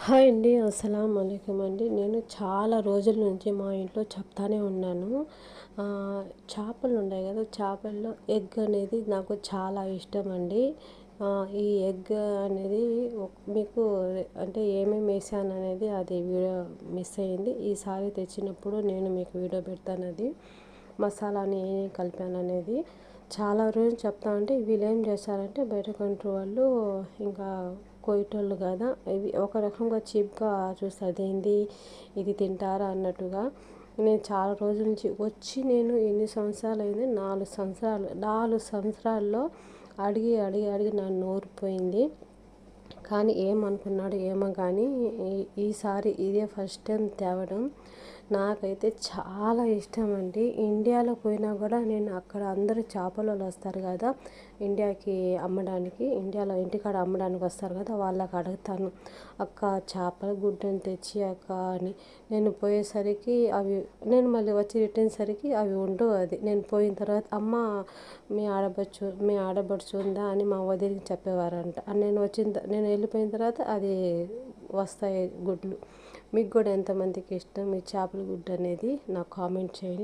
Hi అండి. అస్సలాము అలైకుం అండి. నేను చాలా రోజుల నుంచి మా ఇంట్లో చెప్తానే ఉన్నాను. చేపలు ఉన్నాయి కదా, చేపల్లో ఎగ్ అనేది నాకు చాలా ఇష్టం అండి. ఈ ఎగ్ అనేది మీకు అంటే ఏమేమి వేసాను అనేది అది వీడియో మిస్ అయ్యింది. ఈసారి తెచ్చినప్పుడు నేను మీకు వీడియో పెడతాను. అది మసాలాని ఏం కలిపాను అనేది చాలా రోజులు చెప్తా ఉంటే వీళ్ళు ఏం చేశారంటే బయట కంట్రీ వాళ్ళు ఇంకా కోయటోళ్ళు కదా, ఇవి ఒక రకంగా చీప్గా చూస్తారు. ఏంది ఇది తింటారా అన్నట్టుగా. నేను చాలా రోజుల నుంచి వచ్చి నేను ఎన్ని సంవత్సరాలు అయింది, 4 సంవత్సరాలు. 4 సంవత్సరాల్లో అడిగి అడిగి అడిగి నా నోరు పోయింది. కానీ ఏమనుకున్నాడు ఏమో కానీ ఈసారి ఇదే ఫస్ట్ టైం తేవడం నాకైతే చాలా ఇష్టం అండి. ఇండియాలో పోయినా కూడా నేను అక్కడ అందరూ చేపల వాళ్ళు వస్తారు కదా ఇండియాకి అమ్మడానికి, ఇండియాలో ఇంటికాడ అమ్మడానికి వస్తారు కదా, వాళ్ళకి అడుగుతాను, అక్క చేపల గుడ్డని తెచ్చి అక్క అని. నేను పోయేసరికి అవి, నేను మళ్ళీ వచ్చి రిటర్న్ సరికి అవి ఉండవు. అది నేను పోయిన తర్వాత అమ్మ మీ ఆడబడుచు ఉందా అని మా వదిలికి చెప్పేవారంట. నేను వెళ్ళిపోయిన తర్వాత అది వస్తాయి గుడ్లు. మీకు కూడా ఎంతమందికి ఇష్టం ఈ చేపల గుడ్డు అనేది నాకు కామెంట్ చేయండి.